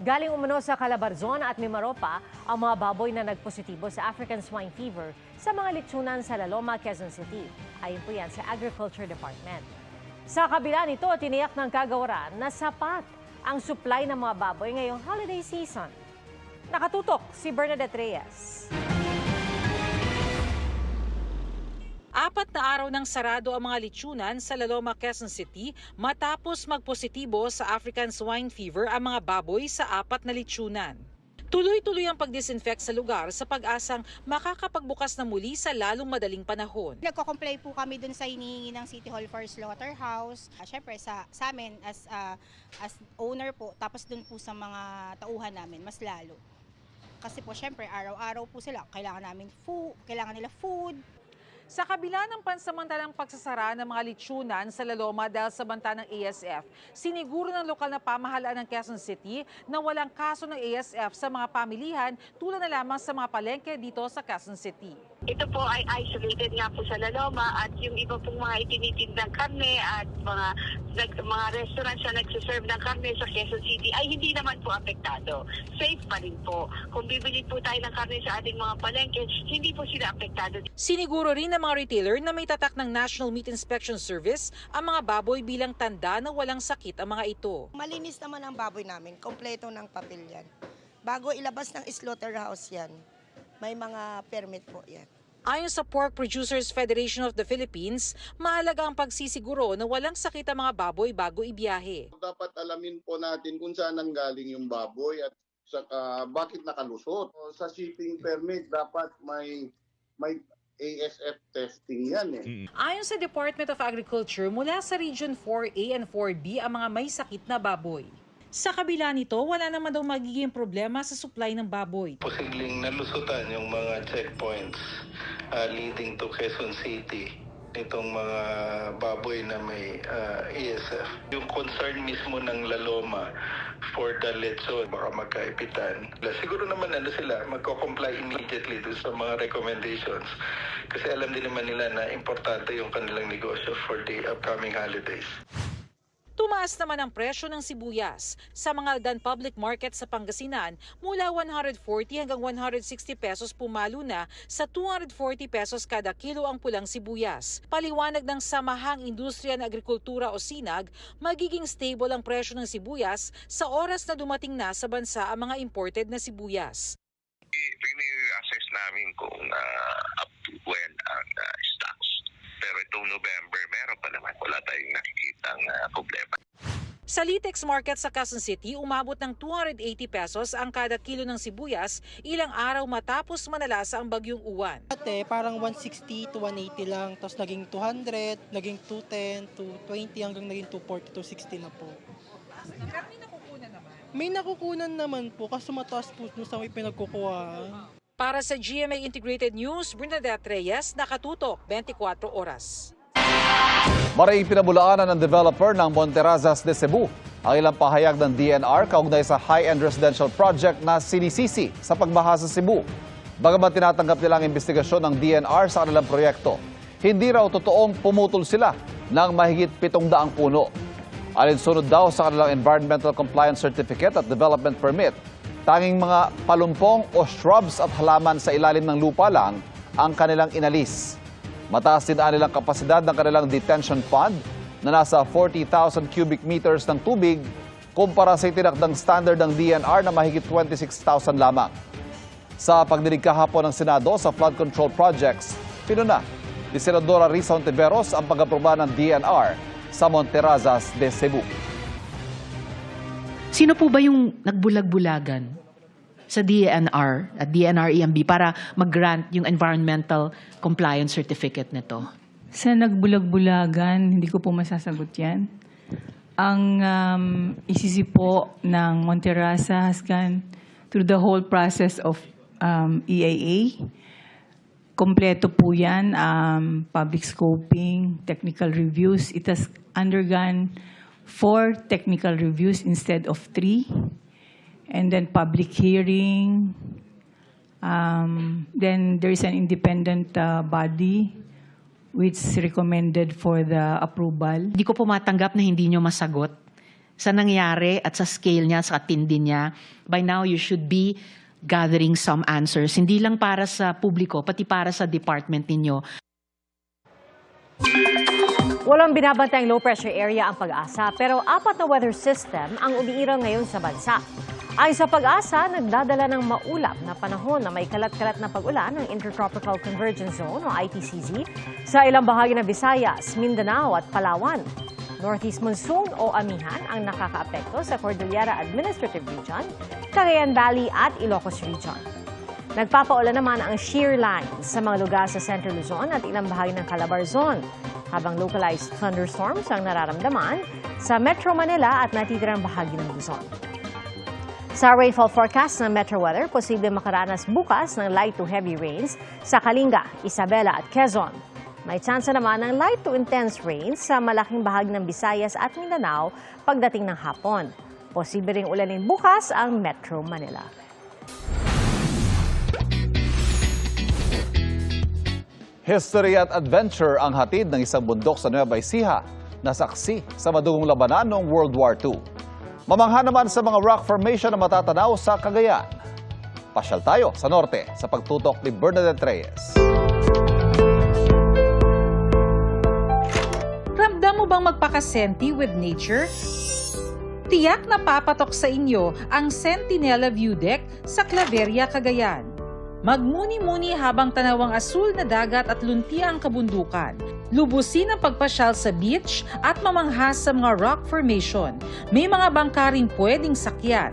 Galing umano sa Calabarzon at Mimaropa ang mga baboy na nagpositibo sa African swine fever sa mga litsunan sa Laloma, Quezon City. Ayon po yan sa Agriculture Department. Sa kabila nito, tiniyak ng kagawaran na sapat ang supply ng mga baboy ngayong holiday season. Nakatutok si Bernadette Reyes. 4 na araw nang sarado ang mga litsunan sa Laloma, Quezon City matapos magpositibo sa African swine fever ang mga baboy sa 4 na litsunan. Tuloy-tuloy ang pagdisinfect sa lugar sa pag-asang makakapagbukas na muli sa lalong madaling panahon. Nagko-comply po kami dun sa hinihingi ng City Hall for Slaughterhouse. Siyempre sa amin as owner po, tapos dun po sa mga tauhan namin, mas lalo. Kasi po siyempre araw-araw po sila, kailangan nila food. Sa kabila ng pansamantalang pagsasara ng mga litsunan sa Laloma dahil sa banta ng ASF, siniguro ng lokal na pamahalaan ng Quezon City na walang kaso ng ASF sa mga pamilihan tulad na lamang sa mga palengke dito sa Quezon City. Ito po ay isolated nga po sa Laloma at yung iba pong mga itinitindang karne at mga restaurants na nagsiserve ng karne sa Quezon City ay hindi naman po apektado. Safe pa rin po. Kung bibili po tayo ng karne sa ating mga palengke, hindi po sila apektado. Siniguro rin ng mga retailer na may tatak ng National Meat Inspection Service ang mga baboy bilang tanda na walang sakit ang mga ito. Malinis naman ang baboy namin, kompleto ng papel yan. Bago ilabas ng slaughterhouse yan, may mga permit po yan. Ayon sa Pork Producers Federation of the Philippines, mahalaga ang pagsisiguro na walang sakit ang mga baboy bago ibiyahe. Dapat alamin po natin kung saan nanggaling yung baboy at saka bakit nakalusot. Sa shipping permit, dapat may ASF testing yan eh. Ayon sa Department of Agriculture, mula sa Region 4A and 4B ang mga may sakit na baboy. Sa kabila nito, wala naman daw magiging problema sa supply ng baboy. Posibleng nalusutan yung mga checkpoints leading to Quezon City itong mga baboy na may ASF. Yung concern mismo ng Laloma for the lechon, baka magkaipitan. Siguro naman sila magko-comply immediately dun sa mga recommendations kasi alam din naman nila na importante yung kanilang negosyo for the upcoming holidays. Tumaas naman ang presyo ng sibuyas sa mga Aldan Public Market sa Pangasinan mula 140 hanggang 160 pesos pumalo na sa 240 pesos kada kilo ang pulang sibuyas. Paliwanag ng Samahang Industriya ng Agrikultura o SINAG, magiging stable ang presyo ng sibuyas sa oras na dumating na sa bansa ang mga imported na sibuyas. Assess namin kung up to when ang stocks. Pero itong November, meron pa naman. Wala tayong nakikitang problema. Sa Litex Market sa Quezon City, umabot ng 280 pesos ang kada kilo ng sibuyas ilang araw matapos manalasa ang bagyong Uwan. Dati parang 160 to 180 lang, tapos naging 200, naging 210, 220 hanggang naging 240, 260 na po. Pero may nakukunan naman? May nakukunan naman po kasi mataas po sa may pinagkukuha. Para sa GMA Integrated News, Bernadette Reyes, nakatutok 24 oras. Maraming pinabulaanan ng developer ng Monterazas de Cebu ang ilang pahayag ng DNR kaugnay sa high-end residential project na sinisisi sa pagbaha sa Cebu. Bagaman tinatanggap nila ang investigasyon ng DNR sa kanilang proyekto, hindi raw totoong pumutol sila ng mahigit 700 puno. Alinsunod daw sa kanilang Environmental Compliance Certificate at Development Permit, tanging mga palumpong o shrubs at halaman sa ilalim ng lupa lang ang kanilang inalis. Mataas din nilang kapasidad ng kanilang detention pond na nasa 40,000 cubic meters ng tubig kumpara sa itinakdang standard ng DNR na mahigit 26,000 lamang. Sa pagdinig kahapon ng Senado sa flood control projects, pinuna ni Senadora Risa Ontiveros ang pag-aproba ng DNR sa Monterazas de Cebu. Sino po ba yung nagbulag-bulagan sa DNR at DNR-EMB para mag-grant yung environmental compliance certificate nito? Sa nagbulag-bulagan, hindi ko po masasagot yan. Ang isisi po ng Monterrasa has gone through the whole process of EAA. Kompleto po yan, public scoping, technical reviews. It has undergone 4 technical reviews instead of 3. And then public hearing. Then there is an independent body which recommended for the approval. Hindi ko po matanggap na hindi nyo masagot sa nangyari at sa scale niya, sa tindi niya. By now, you should be gathering some answers, hindi lang para sa publiko, pati para sa department ninyo. Walang binabantayang low-pressure area ang Pag-asa, pero 4 na weather system ang umiiral ngayon sa bansa. Ayon sa Pag-asa, nagdadala ng maulap na panahon na may kalat-kalat na pag-ulan ng Intertropical Convergence Zone o ITCZ sa ilang bahagi ng Visayas, Mindanao at Palawan. Northeast monsoon o amihan ang nakakaapekto sa Cordillera Administrative Region, Cagayan Valley at Ilocos Region. Nagpapaulan naman ang shear lines sa mga lugar sa Central Luzon at ilang bahagi ng Calabar Zone, habang localized thunderstorms ang nararamdaman sa Metro Manila at natitirang bahagi ng Luzon. Sa rainfall forecast ng Metro Weather, posible makaranas bukas ng light to heavy rains sa Kalinga, Isabela at Quezon. May tsansa naman ng light to intense rains sa malaking bahagi ng Visayas at Mindanao pagdating ng hapon. Posible ring ulanin bukas ang Metro Manila. History at adventure ang hatid ng isang bundok sa Nueva Ecija na saksi sa madugong labanan noong World War II. Mamangha naman sa mga rock formation na matatanaw sa Cagayan. Pasyal tayo sa norte sa pagtutok ni Bernadette Reyes. Ramdam mo bang magpakasenti with nature? Tiyak na papatok sa inyo ang Centinela View Deck sa Claveria, Cagayan. Magmuni-muni habang tanawang asul na dagat at lunti ang kabundukan. Lubusin ang pagpasyal sa beach at mamangha sa mga rock formation. May mga bangka rin pwedeng sakyan.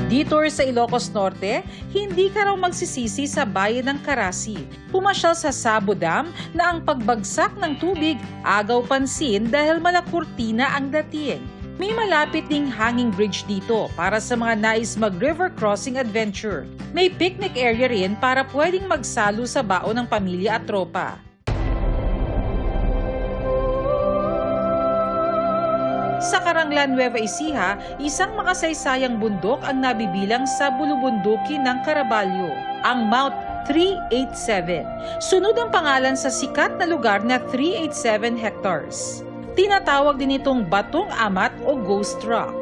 Detour sa Ilocos Norte, hindi ka raw magsisisi sa bayan ng Carasi. Pumasyal sa Sabo Dam na ang pagbagsak ng tubig agaw pansin dahil malakurtina ang dating. May malapit ding hanging bridge dito para sa mga nais mag-river crossing adventure. May picnic area rin para pwedeng magsalo sa baon ng pamilya at tropa. Sa Caranglan, Nueva Ecija, isang makasaysayang bundok ang nabibilang sa bulubundukin ng Caraballo, ang Mount 387. Sunod ang pangalan sa sikat na lugar na 387 hectares. Tinatawag din itong Batong Amat o Ghost Rock.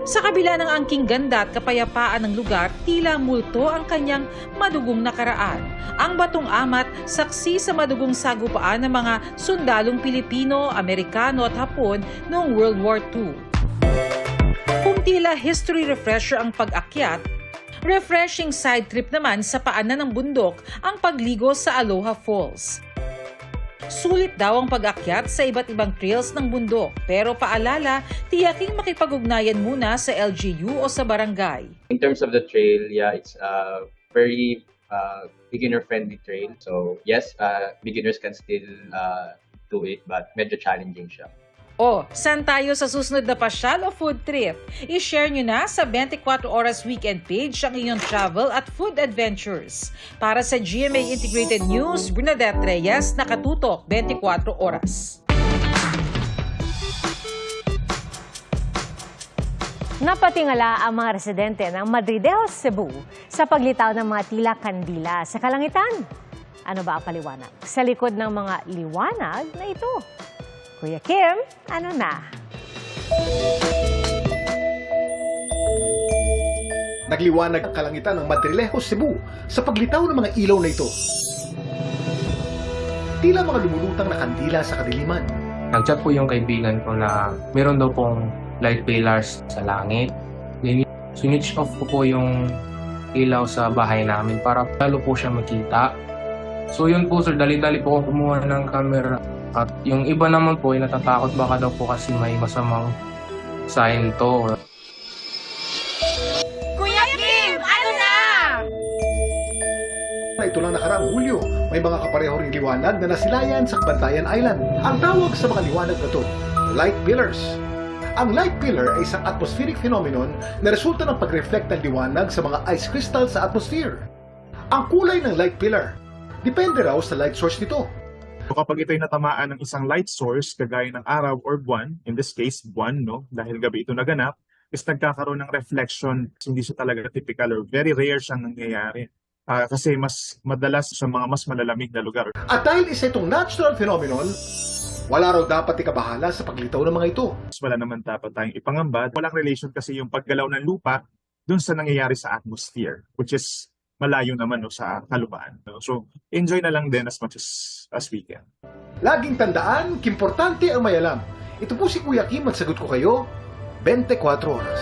Sa kabila ng angking ganda at kapayapaan ng lugar, tila multo ang kanyang madugong nakaraan. Ang Batong Amat, saksi sa madugong sagupaan ng mga sundalong Pilipino, Amerikano at Hapon noong World War II. Kung tila history refresher ang pag-akyat, refreshing side trip naman sa paanan ng bundok ang pagligo sa Aloha Falls. Sulit daw ang pag-akyat sa iba't ibang trails ng bundok, pero paalala, tiyaking makipag-ugnayan muna sa LGU o sa barangay. In terms of the trail, yeah, it's a very beginner-friendly trail. So yes, beginners can still do it, but medyo challenging siya. O, saan tayo sa susunod na pasyal o food trip? I-share nyo na sa 24 Oras Weekend page ang inyong travel at food adventures. Para sa GMA Integrated News, Bernadette Reyes, nakatutok 24 Oras. Napatingala ang mga residente ng Madrideo, Cebu sa paglitaw ng mga tila kandila sa kalangitan. Ano ba ang paliwanag sa likod ng mga liwanag na ito? Kuya Kim, ano na? Nagliwanag ang kalangitan ng Madrilejo, Cebu sa paglitaw ng mga ilaw na ito. Tila mga lumulutang na kandila sa kadiliman. Nag-chat po yung kaibigan ko na meron daw pong light pillars sa langit. Switch off ko po yung ilaw sa bahay namin para lalo po siya makita. So yun po sir, dali-dali po ako kumuha ng camera. At yung iba naman po ay natatakot baka daw po kasi may masamang sign to. Kuya Kim, ano na? Ito lang nakaraang Hulyo, may mga kapareho ring liwanag na nasilayan sa Bantayan Island. Ang tawag sa mga liwanag na to, light pillars. Ang light pillar ay isang atmospheric phenomenon na resulta ng pag-reflect ng liwanag sa mga ice crystal sa atmosphere. Ang kulay ng light pillar, depende raw sa light source nito. So kapag ito'y natamaan ng isang light source, kagaya ng araw or buwan, in this case, buwan, no? Dahil gabi ito naganap, is nagkakaroon ng reflection. Hindi siya talaga typical or very rare siyang nangyayari. Kasi mas madalas sa mga mas malalamig na lugar. At dahil isa itong natural phenomenon, Wala raw dapat ikabahala sa paglitaw ng mga ito. Wala naman dapat tayong ipangamba. Walang relation kasi yung paggalaw ng lupa dun sa nangyayari sa atmosphere, which is malayo naman sa kalupaan. So, enjoy na lang din as much as we can. Laging tandaan, kimportante ang may alam. Ito po si Kuya Kim at sagot ko kayo, 24 oras.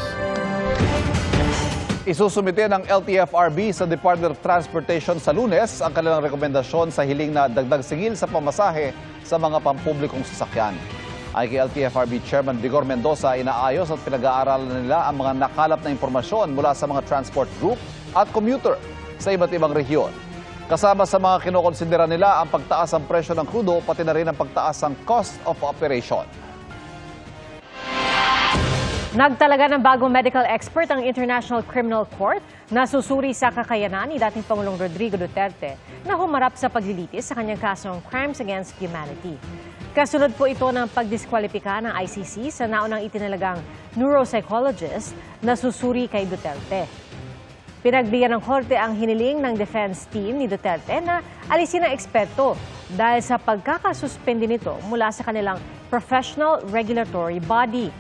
Isusumite ng LTFRB sa Department of Transportation sa Lunes ang kanilang rekomendasyon sa hiling na dagdag sigil sa pamasahe sa mga pampublikong sasakyan. Ay kay LTFRB Chairman Vigor Mendoza, inaayos at pinag-aaralan nila ang mga nakalap na impormasyon mula sa mga transport group at commuter sa iba't ibang rehiyon. Kasama sa mga kinokonsidera nila ang pagtaas ng presyo ng krudo, pati na rin ang pagtaas ng cost of operation. Nagtalaga ng bagong medical expert ang International Criminal Court na susuri sa kakayanan ni dating Pangulong Rodrigo Duterte na humarap sa paglilitis sa kanyang kasong Crimes Against Humanity. Kasunod po ito ng pagdiskwalipika ng ICC sa naunang itinalagang neuropsychologist na susuri kay Duterte. Pinagbigyan ng korte ang hiniling ng defense team ni Duterte na alisin ang eksperto dahil sa pagkakasuspende nito mula sa kanilang professional regulatory body.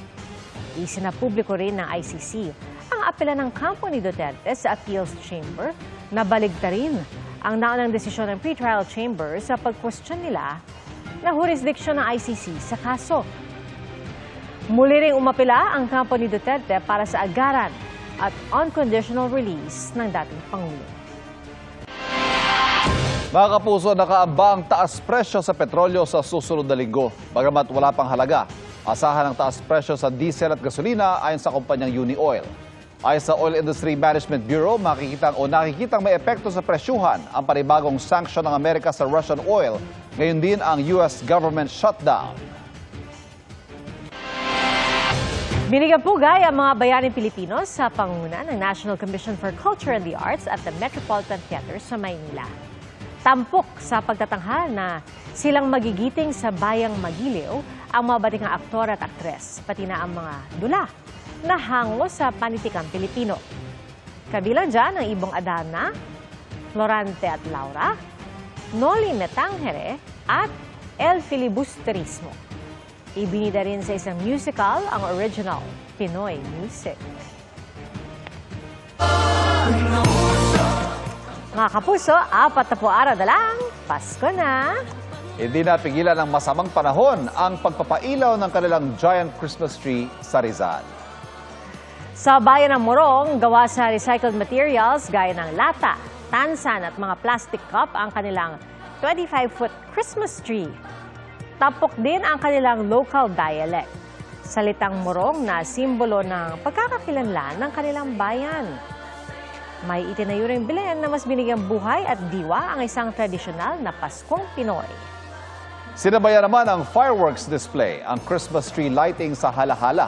Isinapubliko rin ng ICC ang apela ng kampo ni Duterte sa Appeals Chamber na baligtarin ang naunang desisyon ng pretrial chamber sa pag-question nila na jurisdiction ng ICC sa kaso. Muli ring umapela ang kampo ni Duterte para sa agaran at unconditional release ng dating Pangulo. Mga kapuso, nakaamba ang taas presyo sa petrolyo sa susunod na linggo. Bagamat wala pang halaga, asahan ang taas presyo sa diesel at gasolina ayon sa kumpanyang Unioil. Ayon sa Oil Industry Management Bureau, nakikitang may epekto sa presyuhan ang panibagong sanction ng Amerika sa Russian oil. Ngayon din ang US government shutdown. Binigyan pugay ang mga bayaning Pilipino sa pangunguna ng National Commission for Culture and the Arts at the Metropolitan Theater sa Maynila. Tampok sa pagtatanghal na silang magigiting sa bayang Magiliw ang mga batikang aktor at aktres, pati na ang mga dula na hango sa panitikang Pilipino. Kabilang dyan ang Ibong Adana, Florante at Laura, Noli Me Tangere at El Filibusterismo. Ibinida rin sa isang musical ang original Pinoy music. Mga kapuso, 4 araw na lang, Pasko na! Hindi napigilan ng masamang panahon ang pagpapailaw ng kanilang giant Christmas tree sa Rizal. Sa bayan ng Morong, gawa sa recycled materials gaya ng lata, tansan at mga plastic cup ang kanilang 25-foot Christmas tree. Tapok din ang kanilang local dialect, salitang Morong na simbolo ng pagkakakilanlan ng kanilang bayan. May itinayo ring Belen na mas binigyang buhay at diwa ang isang tradisyonal na Paskong Pinoy. Sinabayan naman ang fireworks display, ang Christmas tree lighting sa Halahala.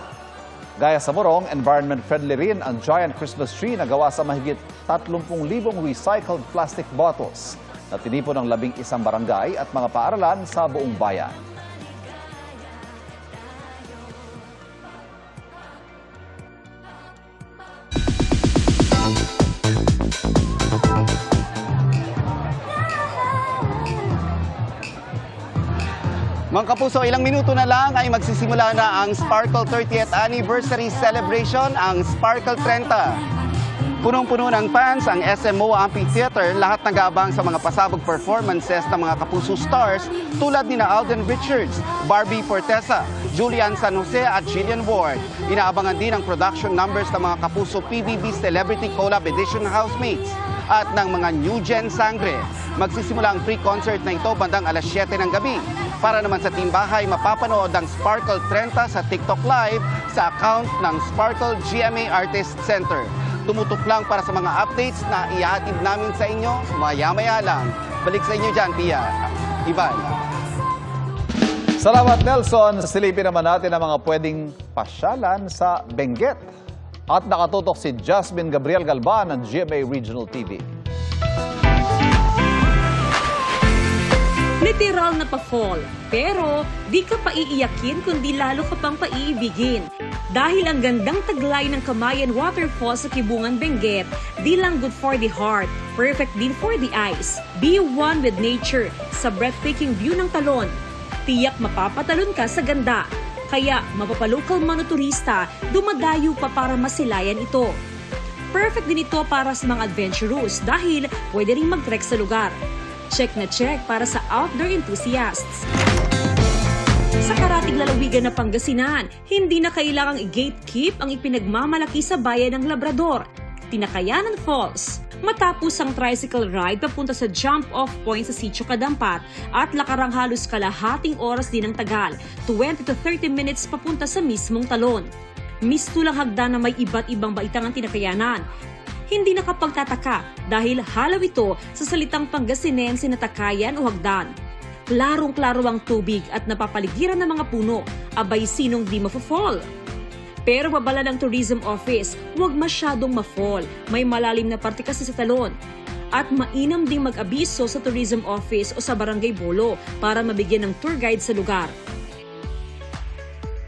Gaya sa Morong, environment-friendly rin ang giant Christmas tree na gawa sa mahigit 30,000 recycled plastic bottles na tinipon ng 11 barangay at mga paaralan sa buong bayan. Mga kapuso, ilang minuto na lang ay magsisimula na ang Sparkle 30th Anniversary Celebration, ang Sparkle 30. Punong-puno ng fans ang SMO Amphitheater, lahat nag-aabang sa mga pasabog performances ng mga kapuso stars tulad ni Alden Richards, Barbie Fortesa, Julian San Jose at Jillian Ward. Inaabangan din ang production numbers ng mga kapuso PBB Celebrity Collab Edition housemates at ng mga New Gen Sangre. Magsisimula ang pre-concert na ito bandang alas 7 ng gabi. Para naman sa Teambahay, mapapanood ang Sparkle 30 sa TikTok Live sa account ng Sparkle GMA Artist Center. Tumutok lang para sa mga updates na ihahatid namin sa inyo maya-maya lang. Balik sa inyo dyan, Pia. Ivan. Salamat, Nelson. Silipin naman natin ang mga pwedeng pasyalan sa Benguet. At nakatutok si Jasmine Gabriel Galban ng GMA Regional TV. Literal na pa-fall, pero di ka pa iiyakin kundi lalo ka pang paiibigin. Dahil ang gandang taglay ng Kamayan Waterfall sa Kibungan, Benguet, di lang good for the heart, perfect din for the eyes. Be one with nature sa breathtaking view ng Talon. tiyak mapapatalon ka sa ganda. Kaya mapapalokal monoturista, dumadayo pa para masilayan ito. Perfect din ito para sa mga adventurous dahil pwede rin mag-trek sa lugar. Check na check para sa outdoor enthusiasts. Sa karatig lalawigan na Pangasinan, hindi na kailangang i-gatekeep ang ipinagmamalaki sa bayan ng Labrador, Tinakayanan Falls. Matapos ang tricycle ride papunta sa jump-off point sa Sitio Kadampat at lakarang halos kalahating oras din ang tagal, 20 to 30 minutes papunta sa mismong talon. Mistulang hagdan na may iba't ibang baitang ang Tinakayanan. Hindi nakapagtataka dahil halaw ito sa salitang Pangasinense na takayan o hagdan. Klarong-klaro ang tubig at napapaligiran ng mga puno, abay sinong di mafo-fall. Pero babala ng Tourism Office, huwag masyadong ma-fall. May malalim na parte kasi sa talon. At mainam ding mag-abiso sa Tourism Office o sa Barangay Bolo para mabigyan ng tour guide sa lugar.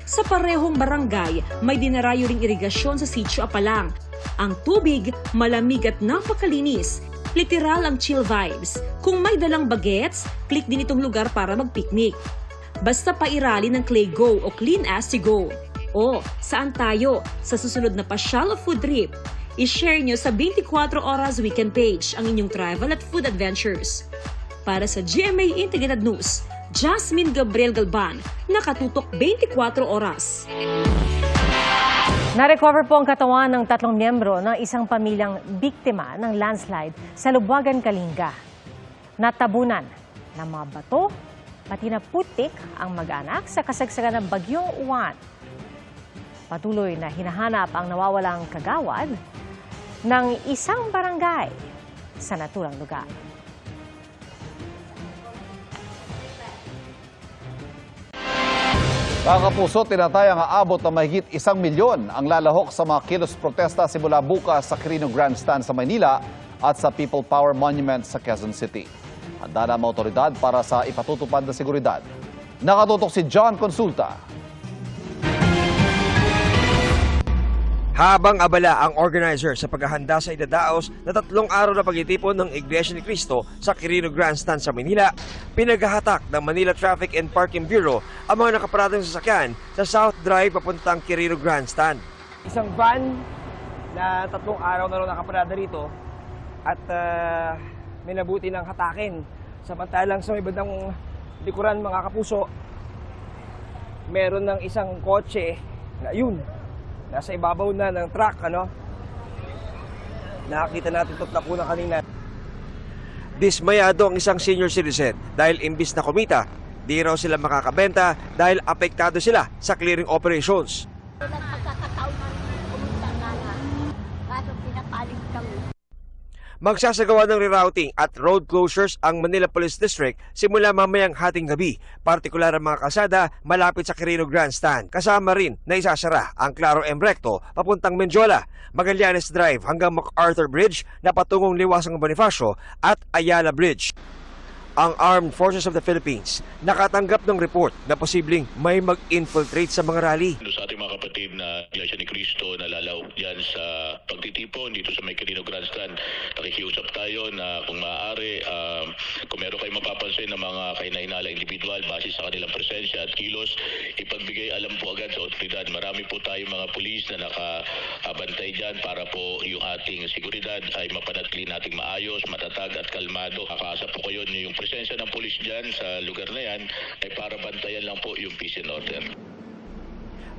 Sa parehong barangay, may dinarayo ring irigasyon sa Sitio Apalang. Ang tubig, malamig at napakalinis. Literal ang chill vibes. Kung may dalang bagets, click din itong lugar para mag-picnic. Basta pairali ng Clay Go o Clean As You Go. O, saan tayo? Sa susunod na pasyal o food trip? I-share nyo sa 24 Oras Weekend page ang inyong travel at food adventures. Para sa GMA Integrated News, Jasmine Gabriel Galban, nakatutok 24 oras. Na-recover po ang katawan ng 3 miyembro ng isang pamilyang biktima ng landslide sa Lubuagan, Kalinga. Natabunan ng mga bato, pati na putik ang mag-anak sa kasagsagan ng Bagyong Uwan. Patuloy na hinahanap ang nawawalang kagawad ng isang barangay sa naturang lugar. Mga kapuso, tinatayang aabot na mahigit 1 milyon ang lalahok sa mga kilos protesta simula bukas sa Quirino Grandstand sa Maynila at sa People Power Monument sa Quezon City. Handa na ang mga otoridad para sa ipatutupad na seguridad. Nakatutok si John Consulta. Habang abala ang organizer sa paghahanda sa idadaos na 3 araw na pagtitipon ng Iglesia ni Cristo sa Quirino Grandstand sa Manila, pinaghahatak ng Manila Traffic and Parking Bureau ang mga nakaparadang sasakyan sa South Drive papuntang Quirino Grandstand. Isang van na 3 araw na rin nakaparada rito at may nabuti ng hatakin. Samantalang sa may bandang likuran, mga kapuso, meron ng isang kotse na yun, nasa ibabaw na ng truck, Nakakita natin ito na kanina. Dismayado ang isang senior citizen dahil imbis na kumita, di raw sila makakabenta dahil apektado sila sa clearing operations. Magsasagawa ng rerouting at road closures ang Manila Police District simula mamayang hating gabi, partikular ang mga kalsada malapit sa Quirino Grandstand. Kasama rin na isasara ang Claro M. Recto papuntang Menjola, Magallanes Drive hanggang MacArthur Bridge na patungong Liwasang Bonifacio at Ayala Bridge. Ang Armed Forces of the Philippines nakatanggap ng report na posibleng may mag-infiltrate sa mga rally. Sa ating mga kapatid na Iglesia ni Cristo na lalahok dyan sa pagtitipon dito sa may Quirino Grandstand, nakikiusap tayo na kung maaari, kung meron kayong mapapansin ng mga kahinahinala individual base sa kanilang presensya at kilos, ipagbigay alam po agad sa otoridad. Marami po tayong mga pulis na nakabantay dyan para po yung ating seguridad ay mapanatili nating maayos, matatag at kalmado. Kakaasa po kayo yung presensya ng pulis dyan sa lugar na yan ay para bantayan lang po yung peace and order.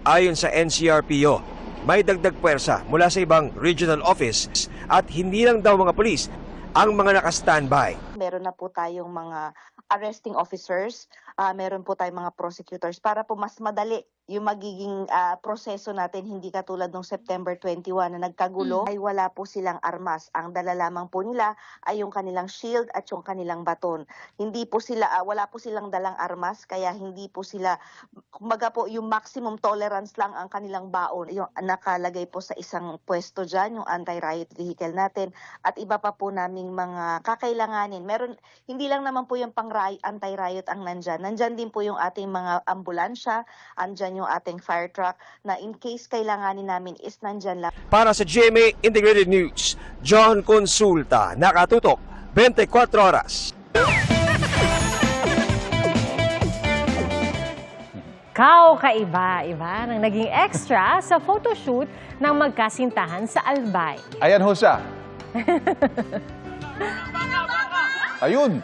Ayon sa NCRPO, may dagdag puwersa mula sa ibang regional office at hindi lang daw mga pulis ang mga naka-standby. Meron na po tayong mga arresting officers, meron po tayong mga prosecutors para po mas madali yung magiging proseso natin, hindi katulad ng September 21 na nagkagulo, ay wala po silang armas. Ang dala lamang po nila ay yung kanilang shield at yung kanilang baton. Hindi po sila, wala po silang dalang armas, kaya hindi po sila, kumbaga po yung maximum tolerance lang ang kanilang baon. Yung nakalagay po sa isang pwesto dyan, yung anti-riot vehicle natin, at iba pa po naming mga kakailanganin. Meron, hindi lang naman po yung anti-riot ang nandyan. Nandyan din po yung ating mga ambulansya, andyan yung ating fire truck na in case kailanganin namin is nandyan lang. Para sa GMA Integrated News, John Consulta, nakatutok 24 oras. Kaiba-iba nang naging extra sa photoshoot ng magkasintahan sa Albay. Ayan ho siya. Ayun.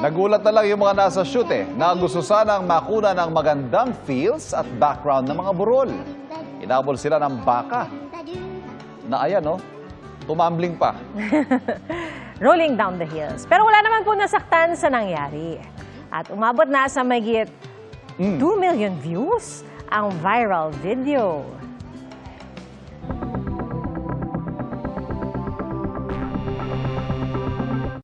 Nagulat na lang yung mga nasa shoot na gusto sanang makuna ng magandang feels at background ng mga burol. Inabol sila ng baka. Na ayan tumambling pa. Rolling down the hills. Pero wala naman po nasaktan sa nangyari. At umabot na sa mahigit 2 million views ang viral video.